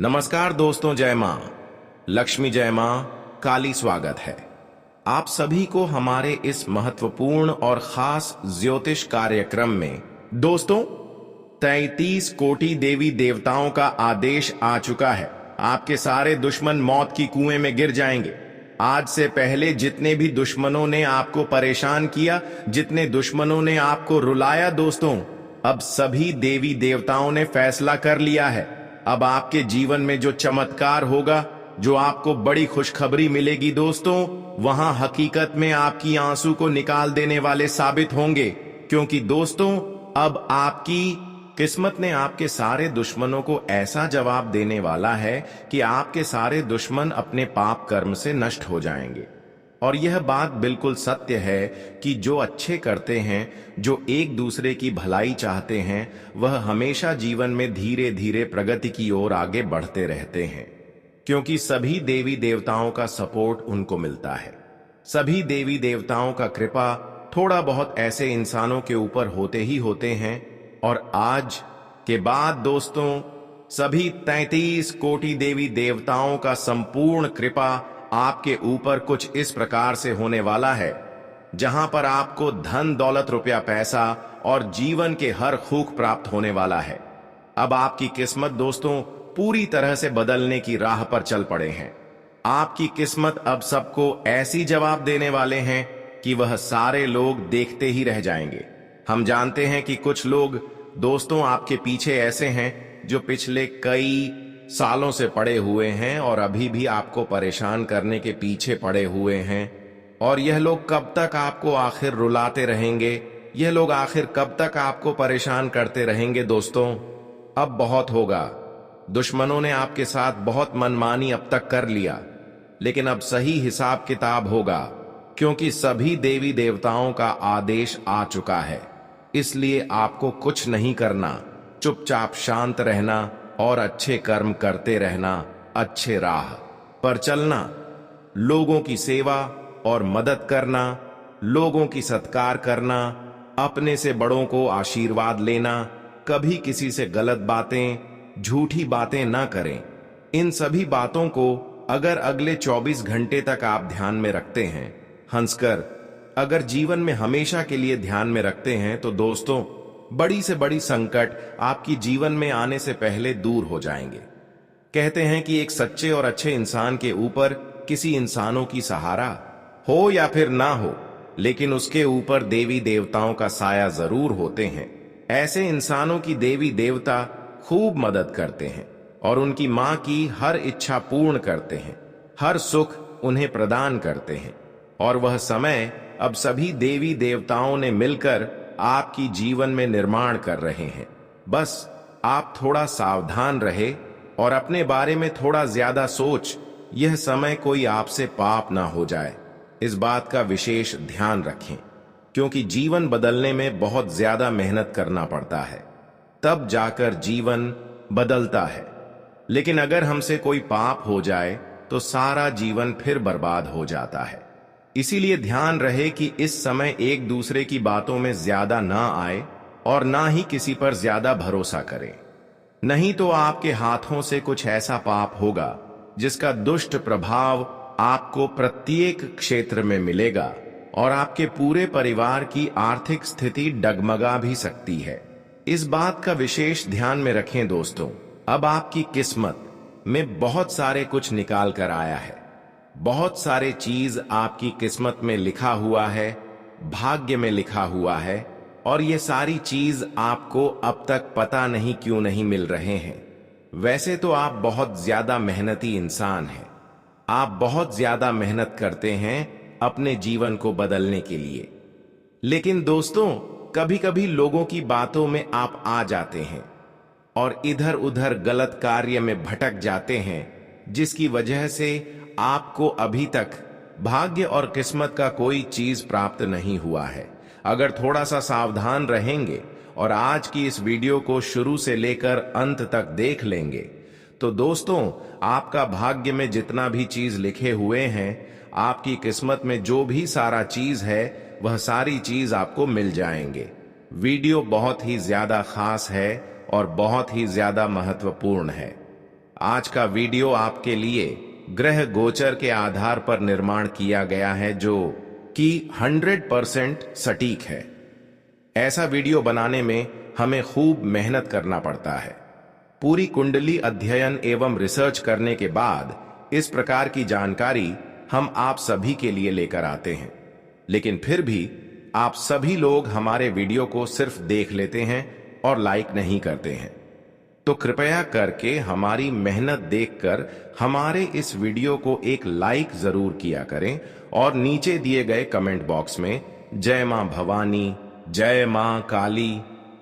नमस्कार दोस्तों, जय मां लक्ष्मी, जय मां काली। स्वागत है आप सभी को हमारे इस महत्वपूर्ण और खास ज्योतिष कार्यक्रम में। दोस्तों, 33 कोटि देवी देवताओं का आदेश आ चुका है। आपके सारे दुश्मन मौत की कुएं में गिर जाएंगे। आज से पहले जितने भी दुश्मनों ने आपको परेशान किया, जितने दुश्मनों ने आपको रुलाया, दोस्तों, अब सभी देवी देवताओं ने फैसला कर लिया है। अब आपके जीवन में जो चमत्कार होगा, जो आपको बड़ी खुशखबरी मिलेगी दोस्तों, वहां हकीकत में आपकी आंसू को निकाल देने वाले साबित होंगे। क्योंकि दोस्तों, अब आपकी किस्मत ने आपके सारे दुश्मनों को ऐसा जवाब देने वाला है कि आपके सारे दुश्मन अपने पाप कर्म से नष्ट हो जाएंगे। और यह बात बिल्कुल सत्य है कि जो अच्छे करते हैं, जो एक दूसरे की भलाई चाहते हैं, वह हमेशा जीवन में धीरे धीरे प्रगति की ओर आगे बढ़ते रहते हैं। क्योंकि सभी देवी देवताओं का सपोर्ट उनको मिलता है। सभी देवी देवताओं का कृपा थोड़ा बहुत ऐसे इंसानों के ऊपर होते ही होते हैं। और आज के बाद दोस्तों, सभी 33 कोटि देवी देवताओं का संपूर्ण कृपा आपके ऊपर कुछ इस प्रकार से होने वाला है, जहां पर आपको धन दौलत रुपया पैसा और जीवन के हर खूख प्राप्त होने वाला है। अब आपकी किस्मत दोस्तों पूरी तरह से बदलने की राह पर चल पड़े हैं। आपकी किस्मत अब सबको ऐसी जवाब देने वाले हैं कि वह सारे लोग देखते ही रह जाएंगे। हम जानते हैं कि कुछ लोग दोस्तों आपके पीछे ऐसे हैं जो पिछले कई सालों से पड़े हुए हैं और अभी भी आपको परेशान करने के पीछे पड़े हुए हैं। और यह लोग कब तक आपको आखिर रुलाते रहेंगे? यह लोग आखिर कब तक आपको परेशान करते रहेंगे? दोस्तों, अब बहुत होगा। दुश्मनों ने आपके साथ बहुत मनमानी अब तक कर लिया, लेकिन अब सही हिसाब किताब होगा। क्योंकि सभी देवी देवताओं का आदेश आ चुका है। इसलिए आपको कुछ नहीं करना, चुपचाप शांत रहना और अच्छे कर्म करते रहना, अच्छे राह पर चलना, लोगों की सेवा और मदद करना, लोगों की सत्कार करना, अपने से बड़ों को आशीर्वाद लेना, कभी किसी से गलत बातें, झूठी बातें ना करें। इन सभी बातों को अगर अगले 24 घंटे तक आप ध्यान में रखते हैं, हंसकर अगर जीवन में हमेशा के लिए ध्यान में रखते हैं, तो दोस्तों, बड़ी से बड़ी संकट आपकी जीवन में आने से पहले दूर हो जाएंगे। कहते हैं कि एक सच्चे और अच्छे इंसान के ऊपर किसी इंसानों की सहारा हो या फिर ना हो, लेकिन उसके ऊपर देवी देवताओं का साया जरूर होते हैं। ऐसे इंसानों की देवी देवता खूब मदद करते हैं और उनकी मां की हर इच्छा पूर्ण करते हैं, हर सुख उन्हें प्रदान करते हैं। और वह समय अब सभी देवी देवताओं ने मिलकर आपकी जीवन में निर्माण कर रहे हैं। बस आप थोड़ा सावधान रहे और अपने बारे में थोड़ा ज्यादा सोच, यह समय कोई आपसे पाप ना हो जाए, इस बात का विशेष ध्यान रखें। क्योंकि जीवन बदलने में बहुत ज्यादा मेहनत करना पड़ता है, तब जाकर जीवन बदलता है। लेकिन अगर हमसे कोई पाप हो जाए तो सारा जीवन फिर बर्बाद हो जाता है। इसीलिए ध्यान रहे कि इस समय एक दूसरे की बातों में ज्यादा ना आए और ना ही किसी पर ज्यादा भरोसा करें। नहीं तो आपके हाथों से कुछ ऐसा पाप होगा जिसका दुष्ट प्रभाव आपको प्रत्येक क्षेत्र में मिलेगा और आपके पूरे परिवार की आर्थिक स्थिति डगमगा भी सकती है। इस बात का विशेष ध्यान में रखें दोस्तों। अब आपकी किस्मत में बहुत सारे कुछ निकाल कर आया है। बहुत सारे चीज आपकी किस्मत में लिखा हुआ है, भाग्य में लिखा हुआ है, और ये सारी चीज आपको अब तक पता नहीं क्यों नहीं मिल रहे हैं। वैसे तो आप बहुत ज्यादा मेहनती इंसान हैं। आप बहुत ज्यादा मेहनत करते हैं अपने जीवन को बदलने के लिए। लेकिन दोस्तों, कभी कभी लोगों की बातों में आप आ जाते हैं और इधर उधर गलत कार्य में भटक जाते हैं, जिसकी वजह से आपको अभी तक भाग्य और किस्मत का कोई चीज प्राप्त नहीं हुआ है। अगर थोड़ा सा सावधान रहेंगे और आज की इस वीडियो को शुरू से लेकर अंत तक देख लेंगे, तो दोस्तों, आपका भाग्य में जितना भी चीज लिखे हुए हैं, आपकी किस्मत में जो भी सारा चीज है, वह सारी चीज आपको मिल जाएंगे। वीडियो बहुत ही ज्यादा खास है और बहुत ही ज्यादा महत्वपूर्ण है। आज का वीडियो आपके लिए ग्रह गोचर के आधार पर निर्माण किया गया है, जो कि 100% सटीक है। ऐसा वीडियो बनाने में हमें खूब मेहनत करना पड़ता है। पूरी कुंडली अध्ययन एवं रिसर्च करने के बाद इस प्रकार की जानकारी हम आप सभी के लिए लेकर आते हैं, लेकिन फिर भी आप सभी लोग हमारे वीडियो को सिर्फ देख लेते हैं और लाइक नहीं करते हैं। तो कृपया करके हमारी मेहनत देखकर हमारे इस वीडियो को एक लाइक जरूर किया करें और नीचे दिए गए कमेंट बॉक्स में जय मां भवानी, जय मां काली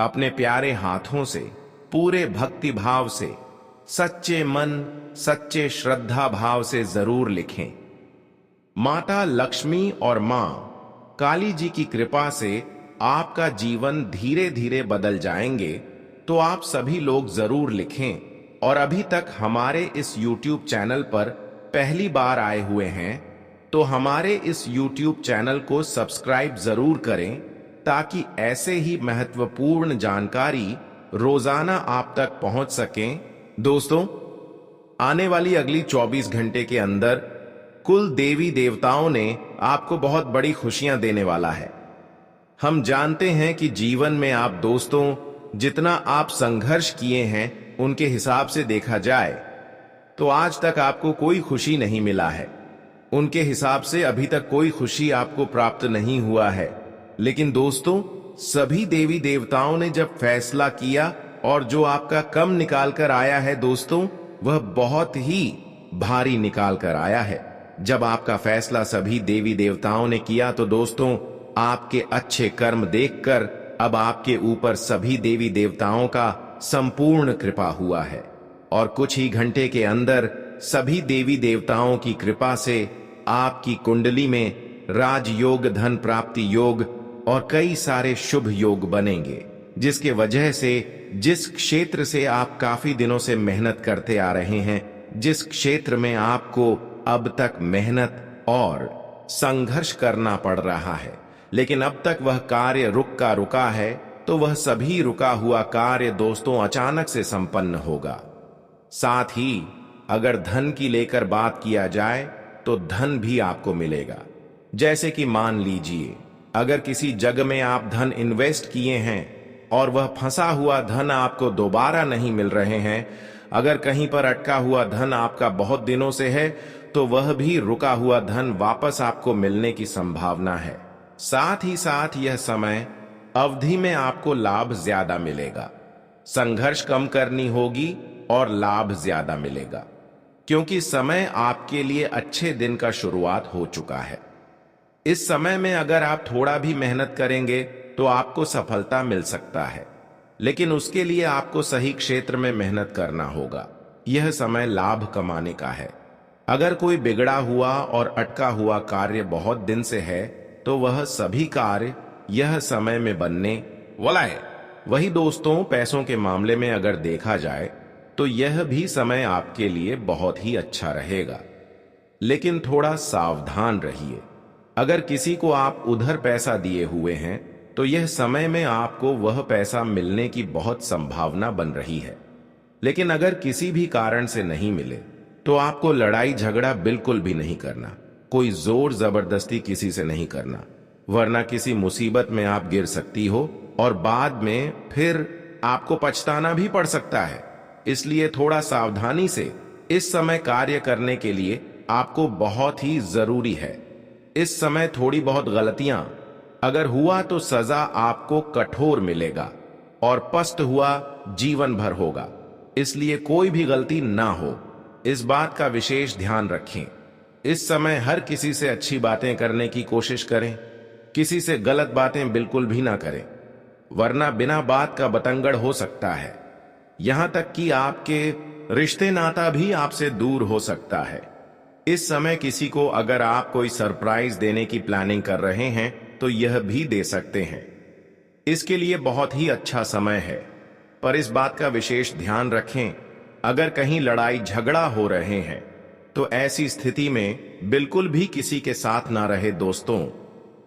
अपने प्यारे हाथों से पूरे भक्ति भाव से, सच्चे मन, सच्चे श्रद्धा भाव से जरूर लिखें। माता लक्ष्मी और मां काली जी की कृपा से आपका जीवन धीरे धीरे बदल जाएंगे, तो आप सभी लोग जरूर लिखें। और अभी तक हमारे इस YouTube चैनल पर पहली बार आए हुए हैं तो हमारे इस YouTube चैनल को सब्सक्राइब जरूर करें, ताकि ऐसे ही महत्वपूर्ण जानकारी रोजाना आप तक पहुंच सकें। दोस्तों, आने वाली अगली 24 घंटे के अंदर कुल देवी देवताओं ने आपको बहुत बड़ी खुशियां देने वाला है। हम जानते हैं कि जीवन में आप दोस्तों जितना आप संघर्ष किए हैं, उनके हिसाब से देखा जाए तो आज तक आपको कोई खुशी नहीं मिला है। उनके हिसाब से अभी तक कोई खुशी आपको प्राप्त नहीं हुआ है। लेकिन दोस्तों, सभी देवी देवताओं ने जब फैसला किया और जो आपका कम निकाल कर आया है दोस्तों, वह बहुत ही भारी निकाल कर आया है। जब आपका फैसला सभी देवी देवताओं ने किया तो दोस्तों, आपके अच्छे कर्म देखकर अब आपके ऊपर सभी देवी देवताओं का संपूर्ण कृपा हुआ है। और कुछ ही घंटे के अंदर सभी देवी देवताओं की कृपा से आपकी कुंडली में राजयोग, धन प्राप्ति योग और कई सारे शुभ योग बनेंगे, जिसके वजह से जिस क्षेत्र से आप काफी दिनों से मेहनत करते आ रहे हैं, जिस क्षेत्र में आपको अब तक मेहनत और संघर्ष करना पड़ रहा है, लेकिन अब तक वह कार्य रुका है, तो वह सभी रुका हुआ कार्य दोस्तों अचानक से संपन्न होगा। साथ ही अगर धन की लेकर बात किया जाए तो धन भी आपको मिलेगा। जैसे कि मान लीजिए, अगर किसी जगह में आप धन इन्वेस्ट किए हैं और वह फंसा हुआ धन आपको दोबारा नहीं मिल रहे हैं, अगर कहीं पर अटका हुआ धन आपका बहुत दिनों से है, तो वह भी रुका हुआ धन वापस आपको मिलने की संभावना है। साथ ही साथ यह समय अवधि में आपको लाभ ज्यादा मिलेगा। संघर्ष कम करनी होगी और लाभ ज्यादा मिलेगा, क्योंकि समय आपके लिए अच्छे दिन का शुरुआत हो चुका है। इस समय में अगर आप थोड़ा भी मेहनत करेंगे तो आपको सफलता मिल सकता है, लेकिन उसके लिए आपको सही क्षेत्र में मेहनत करना होगा। यह समय लाभ कमाने का है। अगर कोई बिगड़ा हुआ और अटका हुआ कार्य बहुत दिन से है, तो वह सभी कार्य यह समय में बनने वाला है। वही दोस्तों, पैसों के मामले में अगर देखा जाए तो यह भी समय आपके लिए बहुत ही अच्छा रहेगा, लेकिन थोड़ा सावधान रहिए। अगर किसी को आप उधर पैसा दिए हुए हैं तो यह समय में आपको वह पैसा मिलने की बहुत संभावना बन रही है। लेकिन अगर किसी भी कारण से नहीं मिले तो आपको लड़ाई झगड़ा बिल्कुल भी नहीं करना, कोई जोर जबरदस्ती किसी से नहीं करना, वरना किसी मुसीबत में आप गिर सकती हो और बाद में फिर आपको पछताना भी पड़ सकता है। इसलिए थोड़ा सावधानी से इस समय कार्य करने के लिए आपको बहुत ही जरूरी है। इस समय थोड़ी बहुत गलतियां अगर हुआ तो सजा आपको कठोर मिलेगा और पस्त हुआ जीवन भर होगा। इसलिए कोई भी गलती ना हो, इस बात का विशेष ध्यान रखें। इस समय हर किसी से अच्छी बातें करने की कोशिश करें, किसी से गलत बातें बिल्कुल भी ना करें, वरना बिना बात का बतंगड़ हो सकता है। यहां तक कि आपके रिश्ते नाता भी आपसे दूर हो सकता है। इस समय किसी को अगर आप कोई सरप्राइज देने की प्लानिंग कर रहे हैं तो यह भी दे सकते हैं। इसके लिए बहुत ही अच्छा समय है, पर इस बात का विशेष ध्यान रखें, अगर कहीं लड़ाई झगड़ा हो रहे हैं तो ऐसी स्थिति में बिल्कुल भी किसी के साथ ना रहे। दोस्तों,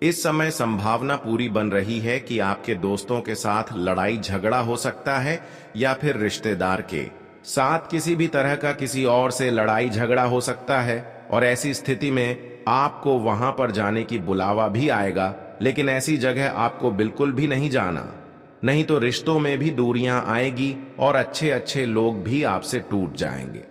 इस समय संभावना पूरी बन रही है कि आपके दोस्तों के साथ लड़ाई झगड़ा हो सकता है या फिर रिश्तेदार के। साथ किसी भी तरह का किसी और से लड़ाई झगड़ा हो सकता है और ऐसी स्थिति में आपको वहां पर जाने की बुलावा भी आएगा, लेकिन ऐसी जगह आपको बिल्कुल भी नहीं जाना, नहीं तो रिश्तों में भी दूरियां आएगी और अच्छे अच्छे लोग भी आपसे टूट जाएंगे।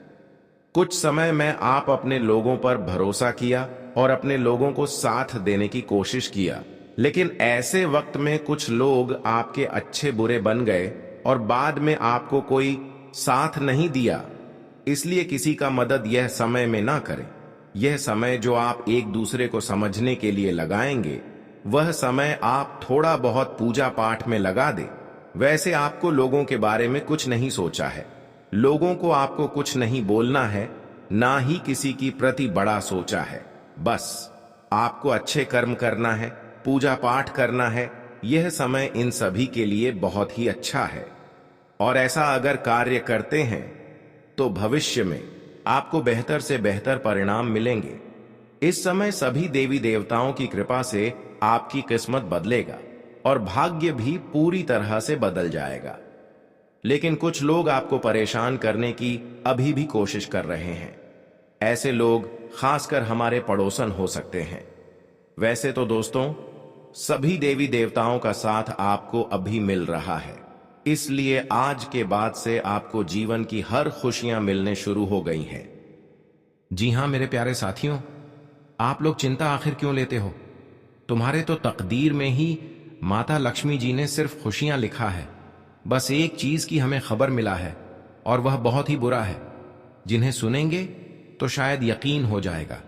कुछ समय में आप अपने लोगों पर भरोसा किया और अपने लोगों को साथ देने की कोशिश किया, लेकिन ऐसे वक्त में कुछ लोग आपके अच्छे बुरे बन गए और बाद में आपको कोई साथ नहीं दिया। इसलिए किसी का मदद यह समय में ना करें। यह समय जो आप एक दूसरे को समझने के लिए लगाएंगे, वह समय आप थोड़ा बहुत पूजा पाठ में लगा दे। वैसे आपको लोगों के बारे में कुछ नहीं सोचा है, लोगों को आपको कुछ नहीं बोलना है, ना ही किसी की प्रति बड़ा सोचा है। बस आपको अच्छे कर्म करना है, पूजा पाठ करना है। यह समय इन सभी के लिए बहुत ही अच्छा है और ऐसा अगर कार्य करते हैं तो भविष्य में आपको बेहतर से बेहतर परिणाम मिलेंगे। इस समय सभी देवी देवताओं की कृपा से आपकी किस्मत बदलेगा और भाग्य भी पूरी तरह से बदल जाएगा। लेकिन कुछ लोग आपको परेशान करने की अभी भी कोशिश कर रहे हैं। ऐसे लोग खासकर हमारे पड़ोसन हो सकते हैं। वैसे तो दोस्तों, सभी देवी देवताओं का साथ आपको अभी मिल रहा है, इसलिए आज के बाद से आपको जीवन की हर खुशियां मिलने शुरू हो गई हैं। जी हां मेरे प्यारे साथियों, आप लोग चिंता आखिर क्यों लेते हो? तुम्हारे तो तकदीर में ही माता लक्ष्मी जी ने सिर्फ खुशियां लिखा है। बस एक चीज की हमें खबर मिला है और वह बहुत ही बुरा है। जिन्हें सुनेंगे तो शायद यकीन हो जाएगा।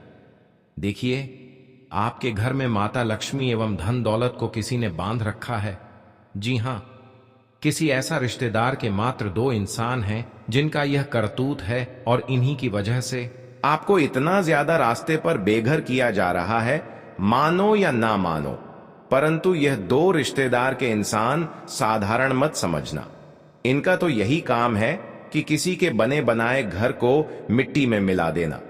देखिए, आपके घर में माता लक्ष्मी एवं धन दौलत को किसी ने बांध रखा है। जी हां, किसी ऐसा रिश्तेदार के मात्र 2 इंसान हैं जिनका यह करतूत है और इन्हीं की वजह से आपको इतना ज्यादा रास्ते पर बेघर किया जा रहा है। मानो या ना मानो, परंतु यह 2 रिश्तेदार के इंसान साधारण मत समझना। इनका तो यही काम है कि किसी के बने बनाए घर को मिट्टी में मिला देना।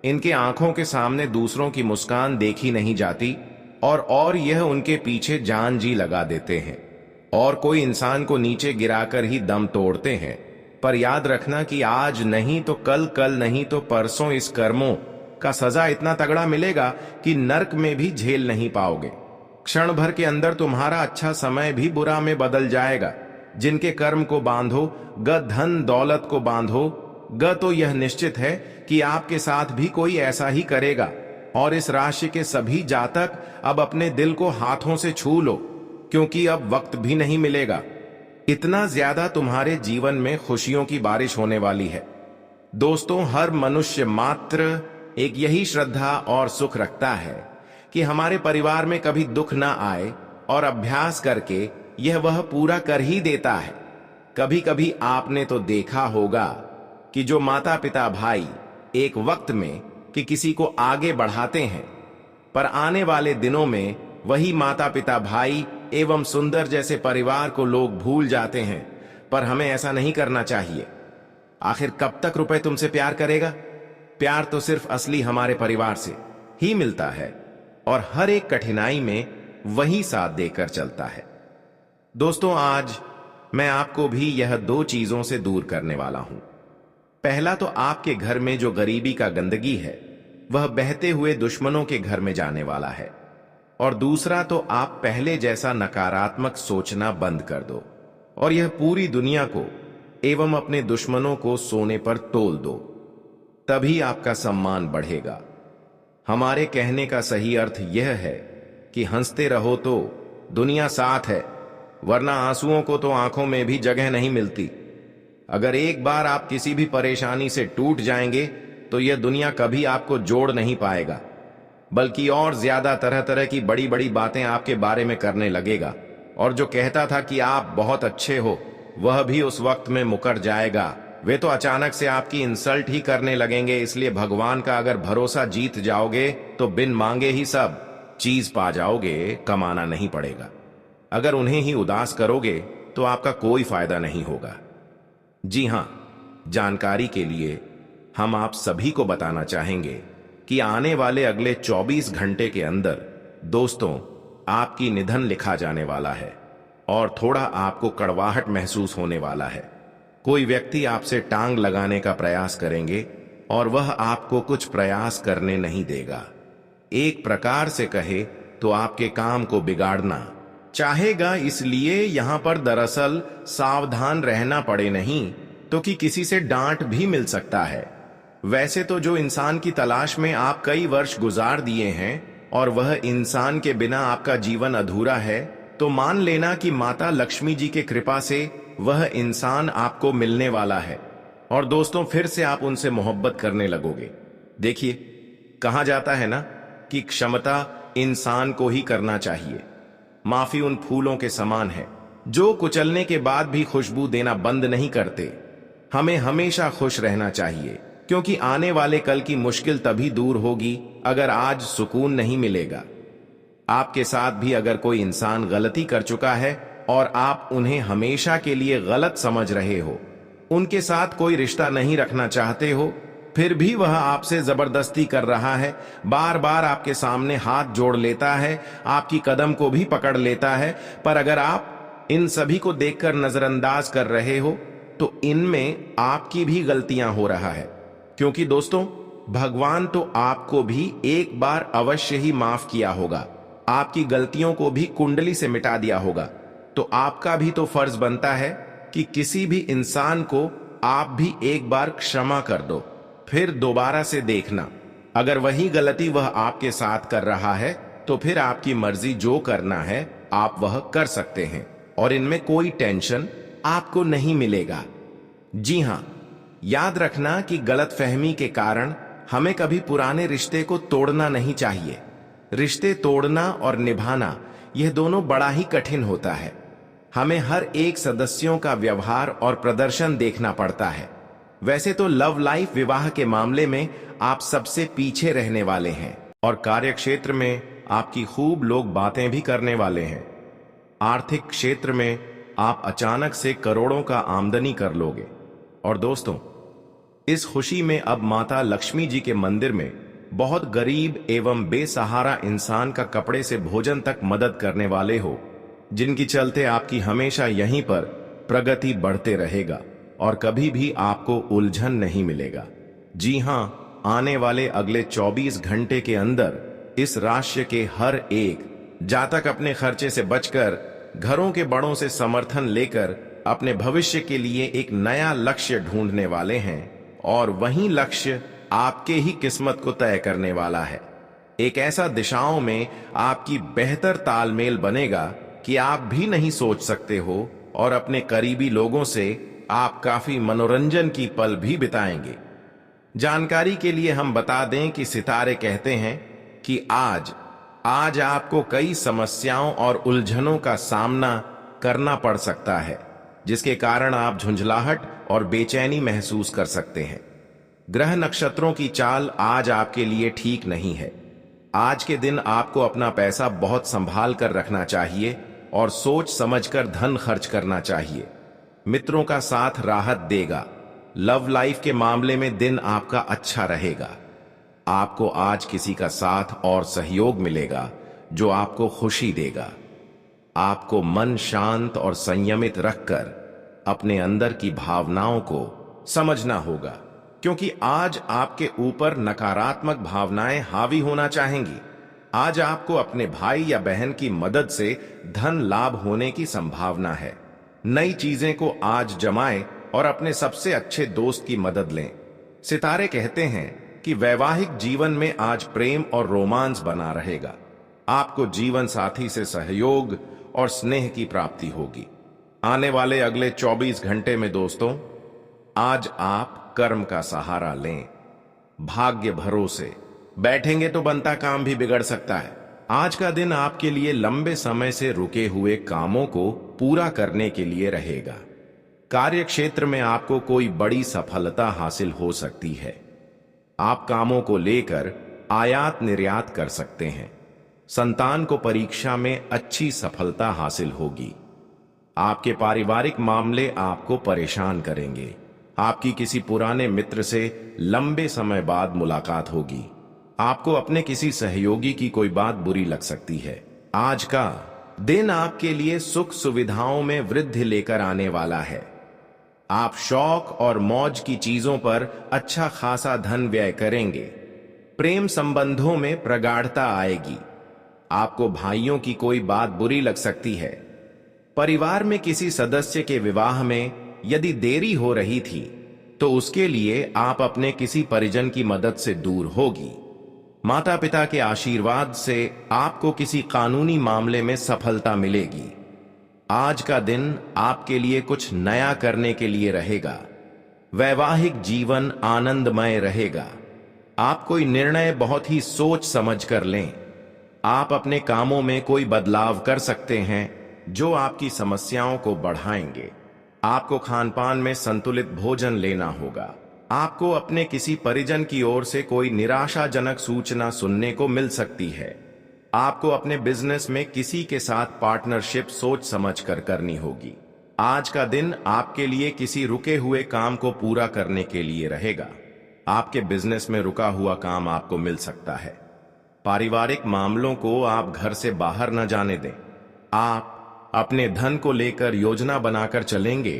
इनके आंखों के सामने दूसरों की मुस्कान देखी नहीं जाती और यह उनके पीछे जान जी लगा देते हैं और कोई इंसान को नीचे गिराकर ही दम तोड़ते हैं। पर याद रखना कि आज नहीं तो कल, कल नहीं तो परसों इस कर्मों का सजा इतना तगड़ा मिलेगा कि नरक में भी झेल नहीं पाओगे। क्षण भर के अंदर तुम्हारा अच्छा समय भी बुरा में बदल जाएगा। जिनके कर्म को बांधो, ग धन दौलत को बांधो, ग तो यह निश्चित है कि आपके साथ भी कोई ऐसा ही करेगा। और इस राशि के सभी जातक अब अपने दिल को हाथों से छू लो, क्योंकि अब वक्त भी नहीं मिलेगा। इतना ज्यादा तुम्हारे जीवन में खुशियों की बारिश होने वाली है। दोस्तों, हर मनुष्य मात्र एक यही श्रद्धा और सुख रखता है कि हमारे परिवार में कभी दुख ना आए, और अभ्यास करके यह वह पूरा कर ही देता है। कभी कभी आपने तो देखा होगा कि जो माता पिता भाई एक वक्त में कि किसी को आगे बढ़ाते हैं, पर आने वाले दिनों में वही माता पिता भाई एवं सुंदर जैसे परिवार को लोग भूल जाते हैं। पर हमें ऐसा नहीं करना चाहिए। आखिर कब तक रुपए तुमसे प्यार करेगा? प्यार तो सिर्फ असली हमारे परिवार से ही मिलता है और हर एक कठिनाई में वही साथ देकर चलता है। दोस्तों, आज मैं आपको भी यह 2 चीजों से दूर करने वाला हूं। पहला तो आपके घर में जो गरीबी का गंदगी है, वह बहते हुए दुश्मनों के घर में जाने वाला है। और दूसरा तो आप पहले जैसा नकारात्मक सोचना बंद कर दो और यह पूरी दुनिया को एवं अपने दुश्मनों को सोने पर तोल दो। तभी आपका सम्मान बढ़ेगा। हमारे कहने का सही अर्थ यह है कि हंसते रहो तो दुनिया साथ है, वरना आंसुओं को तो आंखों में भी जगह नहीं मिलती। अगर एक बार आप किसी भी परेशानी से टूट जाएंगे तो यह दुनिया कभी आपको जोड़ नहीं पाएगा, बल्कि और ज्यादा तरह तरह की बड़ी बड़ी बातें आपके बारे में करने लगेगा। और जो कहता था कि आप बहुत अच्छे हो, वह भी उस वक्त में मुकर जाएगा। वे तो अचानक से आपकी इंसल्ट ही करने लगेंगे। इसलिए भगवान का अगर भरोसा जीत जाओगे तो बिन मांगे ही सब चीज पा जाओगे, कमाना नहीं पड़ेगा। अगर उन्हें ही उदास करोगे तो आपका कोई फायदा नहीं होगा। जी हां, जानकारी के लिए हम आप सभी को बताना चाहेंगे कि आने वाले अगले 24 घंटे के अंदर दोस्तों आपकी निधन लिखा जाने वाला है और थोड़ा आपको कड़वाहट महसूस होने वाला है। कोई व्यक्ति आपसे टांग लगाने का प्रयास करेंगे और वह आपको कुछ प्रयास करने नहीं देगा। एक प्रकार से कहे तो आपके काम को बिगाड़ना चाहेगा। इसलिए यहां पर दरअसल सावधान रहना पड़े नहीं तो कि किसी से डांट भी मिल सकता है। वैसे तो जो इंसान की तलाश में आप कई वर्ष गुजार दिए हैं और वह इंसान के बिना आपका जीवन अधूरा है, तो मान लेना कि माता लक्ष्मी जी के कृपा से वह इंसान आपको मिलने वाला है और दोस्तों फिर से आप उनसे मोहब्बत करने लगोगे। देखिए, कहा जाता है ना कि क्षमता इंसान को ही करना चाहिए। माफी उन फूलों के समान है जो कुचलने के बाद भी खुशबू देना बंद नहीं करते। हमें हमेशा खुश रहना चाहिए, क्योंकि आने वाले कल की मुश्किल तभी दूर होगी अगर आज सुकून नहीं मिलेगा। आपके साथ भी अगर कोई इंसान गलती कर चुका है और आप उन्हें हमेशा के लिए गलत समझ रहे हो, उनके साथ कोई रिश्ता नहीं रखना चाहते हो, फिर भी वह आपसे जबरदस्ती कर रहा है, बार बार आपके सामने हाथ जोड़ लेता है, आपकी कदम को भी पकड़ लेता है, पर अगर आप इन सभी को देखकर नजरअंदाज कर रहे हो तो इनमें आपकी भी गलतियां हो रहा है। क्योंकि दोस्तों, भगवान तो आपको भी एक बार अवश्य ही माफ किया होगा, आपकी गलतियों को भी कुंडली से मिटा दिया होगा। तो आपका भी तो फर्ज बनता है कि किसी भी इंसान को आप भी एक बार क्षमा कर दो, फिर दोबारा से देखना। अगर वही गलती वह आपके साथ कर रहा है तो फिर आपकी मर्जी, जो करना है आप वह कर सकते हैं और इनमें कोई टेंशन आपको नहीं मिलेगा। जी हां, याद रखना कि गलतफहमी के कारण हमें कभी पुराने रिश्ते को तोड़ना नहीं चाहिए। रिश्ते तोड़ना और निभाना, यह दोनों बड़ा ही कठिन होता है। हमें हर एक सदस्यों का व्यवहार और प्रदर्शन देखना पड़ता है। वैसे तो लव लाइफ, विवाह के मामले में आप सबसे पीछे रहने वाले हैं और कार्यक्षेत्र में आपकी खूब लोग बातें भी करने वाले हैं। आर्थिक क्षेत्र में आप अचानक से करोड़ों का आमदनी कर लोगे। और दोस्तों, इस खुशी में अब माता लक्ष्मी जी के मंदिर में बहुत गरीब एवं बेसहारा इंसान का कपड़े से भोजन तक मदद करने वाले हो, जिनकी चलते आपकी हमेशा यहीं पर प्रगति बढ़ते रहेगा और कभी भी आपको उलझन नहीं मिलेगा। जी हां, आने वाले अगले 24 घंटे के अंदर इस राशि के हर एक जातक अपने खर्चे से बचकर, घरों के बड़ों से समर्थन लेकर अपने भविष्य के लिए एक नया लक्ष्य ढूंढने वाले हैं और वही लक्ष्य आपके ही किस्मत को तय करने वाला है। एक ऐसा दिशाओं में आपकी बेहतर तालमेल बनेगा कि आप भी नहीं सोच सकते हो और अपने करीबी लोगों से आप काफी मनोरंजन की पल भी बिताएंगे। जानकारी के लिए हम बता दें कि सितारे कहते हैं कि आज आपको कई समस्याओं और उलझनों का सामना करना पड़ सकता है, जिसके कारण आप झुंझलाहट और बेचैनी महसूस कर सकते हैं। ग्रह नक्षत्रों की चाल आज आपके लिए ठीक नहीं है। आज के दिन आपको अपना पैसा बहुत संभाल कर रखना चाहिए और सोच समझकर धन खर्च करना चाहिए। मित्रों का साथ राहत देगा। लव लाइफ के मामले में दिन आपका अच्छा रहेगा। आपको आज किसी का साथ और सहयोग मिलेगा जो आपको खुशी देगा। आपको मन शांत और संयमित रखकर अपने अंदर की भावनाओं को समझना होगा, क्योंकि आज आपके ऊपर नकारात्मक भावनाएं हावी होना चाहेंगी। आज आपको अपने भाई या बहन की मदद से धन लाभ होने की संभावना है। नई चीजें को आज जमाएं और अपने सबसे अच्छे दोस्त की मदद लें। सितारे कहते हैं कि वैवाहिक जीवन में आज प्रेम और रोमांस बना रहेगा। आपको जीवन साथी से सहयोग और स्नेह की प्राप्ति होगी। आने वाले अगले 24 घंटे में दोस्तों, आज आप कर्म का सहारा लें। भाग्य भरोसे बैठेंगे तो बनता काम भी बिगड़ सकता है। आज का दिन आपके लिए लंबे समय से रुके हुए कामों को पूरा करने के लिए रहेगा। कार्य क्षेत्र में आपको कोई बड़ी सफलता हासिल हो सकती है। आप कामों को लेकर आयात निर्यात कर सकते हैं। संतान को परीक्षा में अच्छी सफलता हासिल होगी। आपके पारिवारिक मामले आपको परेशान करेंगे। आपकी किसी पुराने मित्र से लंबे समय बाद मुलाकात होगी। आपको अपने किसी सहयोगी की कोई बात बुरी लग सकती है। आज का दिन आपके लिए सुख सुविधाओं में वृद्धि लेकर आने वाला है। आप शौक और मौज की चीजों पर अच्छा खासा धन व्यय करेंगे। प्रेम संबंधों में प्रगाढ़ता आएगी। आपको भाइयों की कोई बात बुरी लग सकती है। परिवार में किसी सदस्य के विवाह में यदि देरी हो रही थी तो उसके लिए आप अपने किसी परिजन की मदद से दूर होगी। माता पिता के आशीर्वाद से आपको किसी कानूनी मामले में सफलता मिलेगी। आज का दिन आपके लिए कुछ नया करने के लिए रहेगा। वैवाहिक जीवन आनंदमय रहेगा। आप कोई निर्णय बहुत ही सोच समझ कर लें। आप अपने कामों में कोई बदलाव कर सकते हैं जो आपकी समस्याओं को बढ़ाएंगे। आपको खानपान में संतुलित भोजन लेना होगा। आपको अपने किसी परिजन की ओर से कोई निराशाजनक सूचना सुनने को मिल सकती है। आपको अपने बिजनेस में किसी के साथ पार्टनरशिप सोच समझ कर करनी होगी। आज का दिन आपके लिए किसी रुके हुए काम को पूरा करने के लिए रहेगा। आपके बिजनेस में रुका हुआ काम आपको मिल सकता है। पारिवारिक मामलों को आप घर से बाहर न जाने दें। आप अपने धन को लेकर योजना बनाकर चलेंगे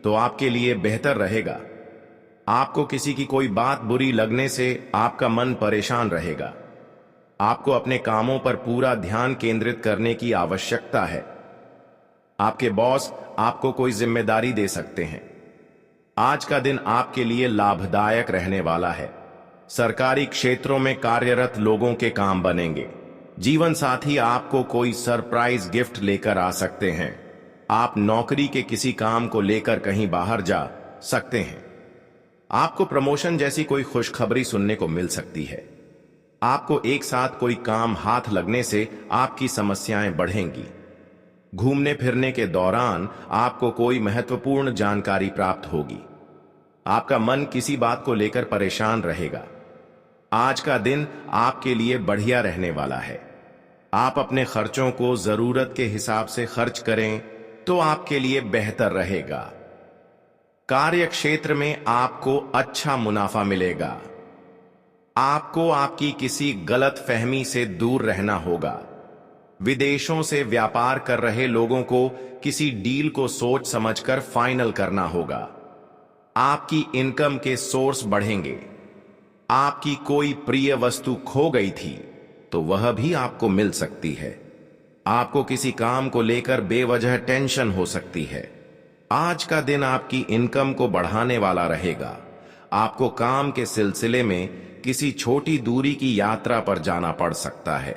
तो आपके लिए बेहतर रहेगा। आपको किसी की कोई बात बुरी लगने से आपका मन परेशान रहेगा। आपको अपने कामों पर पूरा ध्यान केंद्रित करने की आवश्यकता है। आपके बॉस आपको कोई जिम्मेदारी दे सकते हैं। आज का दिन आपके लिए लाभदायक रहने वाला है। सरकारी क्षेत्रों में कार्यरत लोगों के काम बनेंगे। जीवन साथी आपको कोई सरप्राइज गिफ्ट लेकर आ सकते हैं। आप नौकरी के किसी काम को लेकर कहीं बाहर जा सकते हैं। आपको प्रमोशन जैसी कोई खुशखबरी सुनने को मिल सकती है। आपको एक साथ कोई काम हाथ लगने से आपकी समस्याएं बढ़ेंगी। घूमने फिरने के दौरान आपको कोई महत्वपूर्ण जानकारी प्राप्त होगी। आपका मन किसी बात को लेकर परेशान रहेगा। आज का दिन आपके लिए बढ़िया रहने वाला है। आप अपने खर्चों को जरूरत के हिसाब से खर्च करें तो आपके लिए बेहतर रहेगा। कार्य क्षेत्र में आपको अच्छा मुनाफा मिलेगा। आपको आपकी किसी गलत फहमी से दूर रहना होगा। विदेशों से व्यापार कर रहे लोगों को किसी डील को सोच समझकर फाइनल करना होगा। आपकी इनकम के सोर्स बढ़ेंगे। आपकी कोई प्रिय वस्तु खो गई थी तो वह भी आपको मिल सकती है। आपको किसी काम को लेकर बेवजह टेंशन हो सकती है। आज का दिन आपकी इनकम को बढ़ाने वाला रहेगा। आपको काम के सिलसिले में किसी छोटी दूरी की यात्रा पर जाना पड़ सकता है।